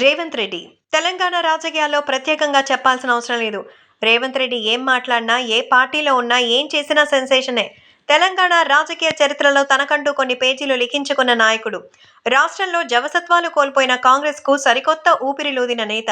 రేవంత్ రెడ్డి తెలంగాణ రాజకీయాల్లో ప్రత్యేకంగా చెప్పాల్సిన అవసరం లేదు. రేవంత్ రెడ్డి ఏం మాట్లాడినా, ఏ పార్టీలో ఉన్నా, ఏం చేసినా సెన్సేషనే. తెలంగాణ రాజకీయ చరిత్రలో తనకంటూ కొన్ని పేజీలు లిఖించుకున్న నాయకుడు. రాష్ట్రంలో జవసత్వాలు కోల్పోయిన కాంగ్రెస్కు సరికొత్త ఊపిరిలూదిన నేత.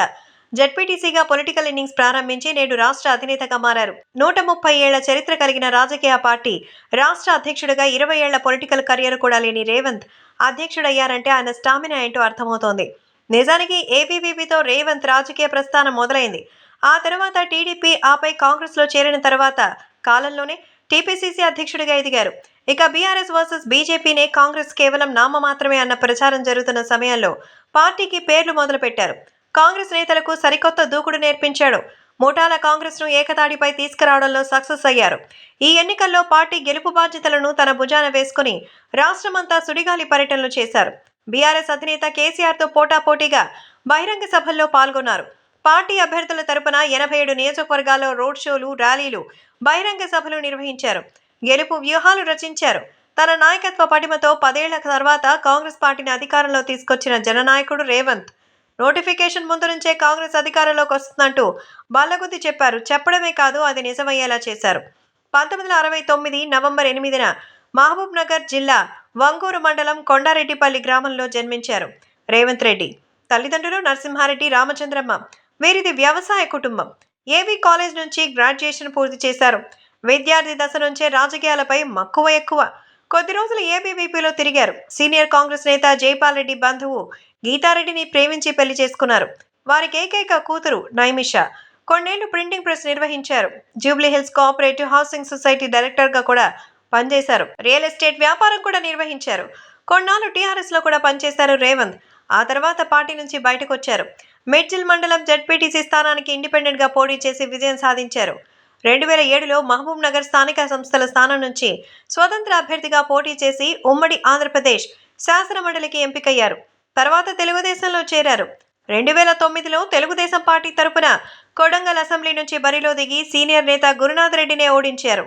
జడ్పీటీసీగా పొలిటికల్ ఇన్నింగ్స్ ప్రారంభించి నేడు రాష్ట్ర అధినేతగా మారారు. 130 ఏళ్ల చరిత్ర కలిగిన రాజకీయ పార్టీ రాష్ట్ర అధ్యక్షుడిగా 20 ఏళ్ల పొలిటికల్ కెరియర్ కూడా లేని రేవంత్ అధ్యక్షుడయ్యారంటే ఆయన స్టామినా ఏంటో అర్థమవుతోంది. నిజానికి ఏబీవీపీతో రేవంత్ రాజకీయ ప్రస్థానం మొదలైంది. ఆ తర్వాత టీడీపీ, ఆపై కాంగ్రెస్లో చేరిన తర్వాత కాలంలోనే టీపీసీసీ అధ్యక్షుడిగా ఎదిగారు. ఇక బీఆర్ఎస్ వర్సెస్ బీజేపీనే కాంగ్రెస్ కేవలం నామమాత్రమే అన్న ప్రచారం జరుగుతున్న సమయంలో పార్టీకి పేర్లు మొదలుపెట్టారు. కాంగ్రెస్ నేతలకు సరికొత్త దూకుడు నేర్పించాడు. ముఠాల కాంగ్రెస్ను ఏకతాడిపై తీసుకురావడంలో సక్సెస్ అయ్యారు. ఈ ఎన్నికల్లో పార్టీ గెలుపు బాధ్యతలను తన భుజాన వేసుకుని రాష్ట్రమంతా సుడిగాలి పర్యటనలు చేశారు. బీఆర్ఎస్ అధినేత కేసీఆర్తో పోటాపోటీగా బహిరంగ సభల్లో పాల్గొన్నారు. పార్టీ అభ్యర్థుల తరపున 87 నియోజకవర్గాల్లో రోడ్ షోలు, ర్యాలీలు, బహిరంగ సభలు నిర్వహించారు. గెలుపు వ్యూహాలు రచించారు. తన నాయకత్వ పటిమతో 10 ఏళ్ల తర్వాత కాంగ్రెస్ పార్టీని అధికారంలో తీసుకొచ్చిన జననాయకుడు రేవంత్. నోటిఫికేషన్ ముందు నుంచే కాంగ్రెస్ అధికారంలోకి వస్తుందంటూ బల్లగుద్ది చెప్పారు. చెప్పడమే కాదు, అది నిజమయ్యేలా చేశారు. 1969 నవంబర్ 8న మహబూబ్ నగర్ జిల్లా వంగూరు మండలం కొండారెడ్డిపల్లి గ్రామంలో జన్మించారు రేవంత్ రెడ్డి. తల్లిదండ్రులు నరసింహారెడ్డి, రామచంద్రమ్మ. వీరిది వ్యవసాయ కుటుంబం. ఏవీ కాలేజ్ నుంచి గ్రాడ్యుయేషన్ పూర్తి చేశారు. విద్యార్థి దశ నుంచే రాజకీయాలపై మక్కువ ఎక్కువ. కొద్ది రోజులు ఏబీవీపీలో తిరిగారు. సీనియర్ కాంగ్రెస్ నేత జైపాల్ రెడ్డి బంధువు గీతారెడ్డిని ప్రేమించి పెళ్లి చేసుకున్నారు. వారికి ఏకైక కూతురు నైమిష. కొన్నేళ్లు ప్రింటింగ్ ప్రెస్ నిర్వహించారు. జూబ్లీహిల్స్ కోఆపరేటివ్ హౌసింగ్ సొసైటీ డైరెక్టర్గా కూడా పనిచేశారు. రియల్ ఎస్టేట్ వ్యాపారం కూడా నిర్వహించారు. కొన్నాళ్ళు టీఆర్ఎస్లో కూడా పనిచేశారు రేవంత్. ఆ తర్వాత పార్టీ నుంచి బయటకు వచ్చారు. మేడ్చల్ మండలం జడ్పీటీసీ స్థానానికి ఇండిపెండెంట్గా పోటీ చేసి విజయం సాధించారు. 2007లో మహబూబ్ నగర్ స్థానిక సంస్థల స్థానం నుంచి స్వతంత్ర అభ్యర్థిగా పోటీ చేసి ఉమ్మడి ఆంధ్రప్రదేశ్ శాసనమండలికి ఎంపికయ్యారు. తర్వాత తెలుగుదేశంలో చేరారు. 2009లో తెలుగుదేశం పార్టీ తరపున కొడంగల్ అసెంబ్లీ నుంచి బరిలో దిగి సీనియర్ నేత గురునాథ్ రెడ్డినే ఓడించారు.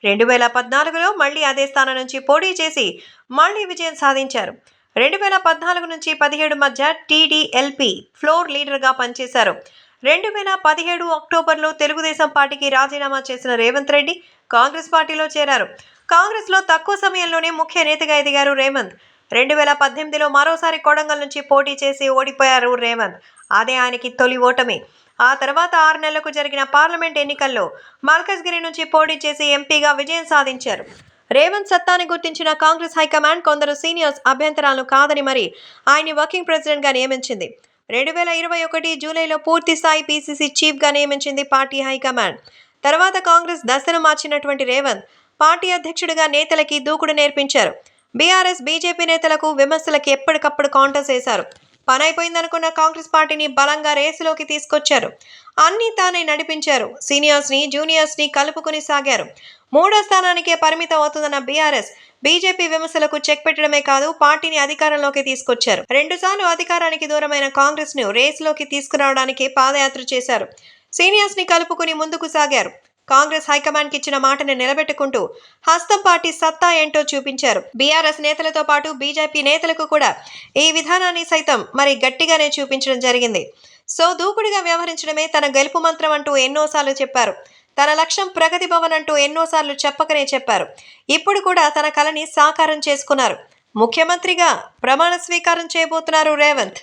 2014లో మళ్లీ అదే స్థానం నుంచి పోటీ చేసి మళ్లీ విజయం సాధించారు. 2014 నుంచి 17 మధ్య టీడీఎల్పీ ఫ్లోర్ లీడర్గా పనిచేశారు. 2017 అక్టోబర్లో తెలుగుదేశం పార్టీకి రాజీనామా చేసిన రేవంత్ రెడ్డి కాంగ్రెస్ పార్టీలో చేరారు. కాంగ్రెస్లో తక్కువ సమయంలోనే ముఖ్య నేతగా ఎదిగారు రేవంత్. 2018లో మరోసారి కొడంగల్ నుంచి పోటీ చేసి ఓడిపోయారు రేవంత్. అదే ఆయనకి తొలి ఓటమి. ఆ తర్వాత 6 నెలలకు జరిగిన పార్లమెంట్ ఎన్నికల్లో మల్కజ్గిరి నుంచి పోటీ చేసి ఎంపీగా విజయం సాధించారు. రేవంత్ సత్తాని గుర్తించిన కాంగ్రెస్ హైకమాండ్ కొందరు సీనియర్స్ అభ్యంతరాలను కాదని మరి ఆయన్ని వర్కింగ్ ప్రెసిడెంట్గా నియమించింది. 2021 జూలైలో పూర్తి స్థాయి పీసీసీ చీఫ్గా నియమించింది పార్టీ హైకమాండ్. తర్వాత కాంగ్రెస్ దశను మార్చినటువంటి రేవంత్ పార్టీ అధ్యక్షుడిగా నేతలకి దూకుడు నేర్పించారు. బీఆర్ఎస్, బీజేపీ నేతలకు విమర్శలకు ఎప్పటికప్పుడు కౌంటర్స్ వేశారు. పని అయిపోయిందనుకున్న కాంగ్రెస్ పార్టీని బలంగా రేసులోకి తీసుకొచ్చారు. అన్నీ తానే నడిపించారు. సీనియర్స్ని, జూనియర్స్ని కలుపుకుని సాగారు. 3వ స్థానానికే పరిమితం అవుతుందన్న బీఆర్ఎస్, బీజేపీ విమర్శలకు చెక్ పెట్టడమే కాదు, పార్టీని అధికారంలోకి తీసుకొచ్చారు. 2 సార్లు అధికారానికి దూరమైన కాంగ్రెస్ ను రేసులోకి తీసుకురావడానికి పాదయాత్ర చేశారు. సీనియర్స్ ని కలుపుకుని ముందుకు సాగారు. కాంగ్రెస్ హైకమాండ్కి ఇచ్చిన మాటని నిలబెట్టుకుంటూ హస్తం పార్టీ సత్తా ఏంటో చూపించారు. బీఆర్ఎస్ నేతలతో పాటు బీజేపీ నేతలకు కూడా ఈ విధానాన్ని సైతం మరి గట్టిగానే చూపించడం జరిగింది. సో దూకుడుగా వ్యవహరించడమే తన గెలుపు మంత్రం అంటూ ఎన్నోసార్లు చెప్పారు. తన లక్ష్యం ప్రగతి భవన్ అంటూ ఎన్నోసార్లు చెప్పకనే చెప్పారు. ఇప్పుడు కూడా తన కలని సాకారం చేసుకున్నారు. ముఖ్యమంత్రిగా ప్రమాణ స్వీకారం చేయబోతున్నారు రేవంత్.